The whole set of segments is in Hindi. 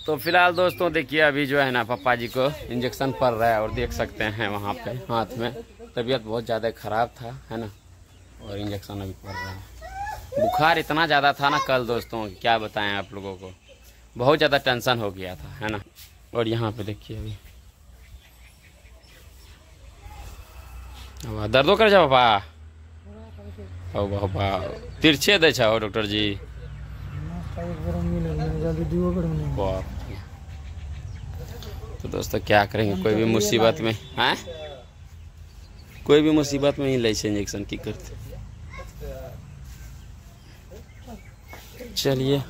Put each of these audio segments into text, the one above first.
तो फिलहाल दोस्तों देखिए अभी जो है ना पापा जी को इंजेक्शन पड़ रहा है और देख सकते हैं वहाँ पे हाथ में तबीयत बहुत ज़्यादा ख़राब था, है ना। और इंजेक्शन अभी पड़ रहा है। बुखार इतना ज़्यादा था ना कल दोस्तों, क्या बताएं आप लोगों को, बहुत ज़्यादा टेंशन हो गया था, है ना। और यहाँ पे देखिए अभी दर्दो कर जाओ पापा, ओ बाबा तिरछे दे छो डॉक्टर जी। तो दोस्तों क्या करेंगे, कोई भी मुसीबत में हैं, कोई भी मुसीबत में ही ले इंजेक्शन की करते। चलिए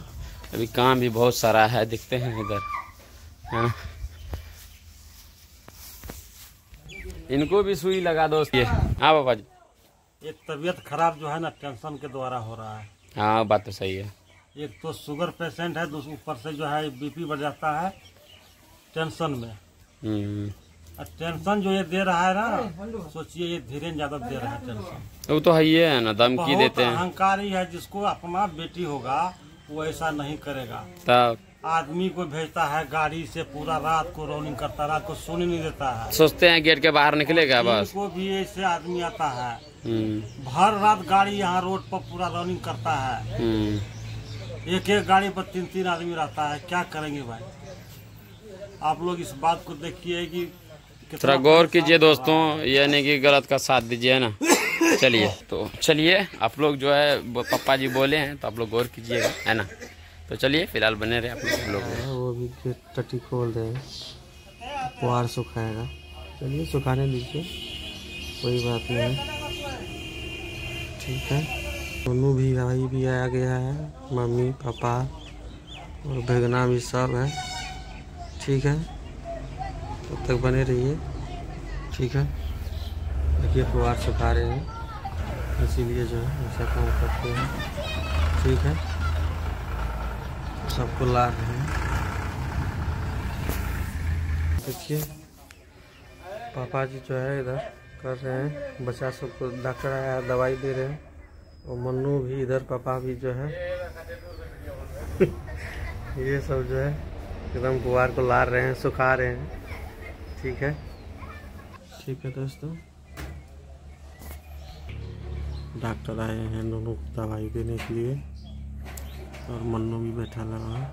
अभी काम भी बहुत सारा है, दिखते हैं इधर, है ना। इनको भी सुई लगा दो। हाँ बाबा जी, एक तबीयत खराब जो है ना टेंशन के द्वारा हो रहा है। हाँ बात तो सही है। एक तो शुगर पेशेंट है, दूसरे ऊपर से जो है बीपी बढ़ जाता है टेंशन में। और टेंशन जो ये दे रहा है ना, सोचिए ये धीरे ज्यादा दे रहा है टेंशन। वो तो है ना, धमकी देते हैं। अहंकारी है, जिसको अपना बेटी होगा वो ऐसा नहीं करेगा। तब आदमी को भेजता है गाड़ी से, पूरा रात को रनिंग करता है, रात को सोने नहीं देता है। सोचते हैं गेट के बाहर निकलेगा बस। को भी ऐसे आदमी आता है, भर रात गाड़ी यहाँ रोड पर पूरा रनिंग करता है। एक एक गाड़ी पर 3-3 आदमी रहता है, क्या करेंगे भाई। आप लोग इस बात को देखिए कि थोड़ा गौर कीजिए दोस्तों, यानी कि गलत का साथ दीजिए ना। चलिए तो चलिए आप लोग जो है पापा जी बोले हैं तो आप लोग गौर कीजिएगा, है ना। तो चलिए फिलहाल बने रहे आप लोग। वो भी टट्टी खोल रहे हैं, पुआर सुखाएगा। चलिए सुखाने दीजिए, कोई बात नहीं है, ठीक है। दोनों भी भाई भी आया गया है, मम्मी पापा और भगना भी सब है, ठीक है। तब तक बने रहिए, ठीक है। देखिए पुआर सुखा रहे हैं, इसीलिए जो है ऐसा काम करते हैं, ठीक है। सबको ला रहे हैं, देखिए पापा जी जो है इधर कर रहे हैं, बच्चा सबको डॉक्टर आया दवाई दे रहे हैं। और मन्नू भी इधर, पापा भी जो है ये सब जो है एकदम पुआर को ला रहे हैं, सुखा रहे हैं, ठीक है। ठीक है दोस्तों, डॉक्टर आए हैं दोनों को दवाई देने के लिए और मन्नू भी बैठा लगा है।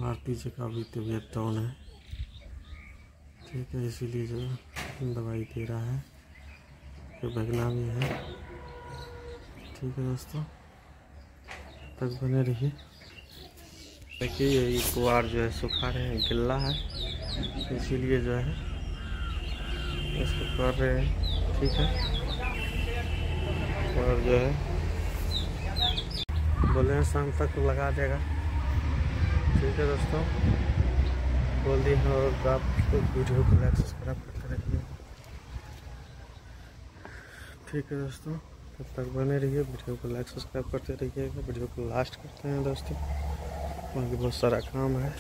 आरती जी का भी तबीयत डाउन है, ठीक है, इसीलिए जो दवाई दे रहा है। तो भगना भी है, ठीक है दोस्तों, तक बने रहिए। देखिए ये पुआर जो है सुखा रहे हैं, गिल्ला है, इसीलिए जो है इसको कर रहे हैं, ठीक है। और जो है बोले हैं शाम तक लगा देगा, ठीक है दोस्तों, बोल दी है। और आप वीडियो को लाइक सब्सक्राइब करते रहिए, ठीक है दोस्तों, तब तक बने रहिए, वीडियो को लाइक सब्सक्राइब करते रहिएगा। वीडियो को लास्ट करते हैं दोस्तों, वहाँ बहुत सारा काम है।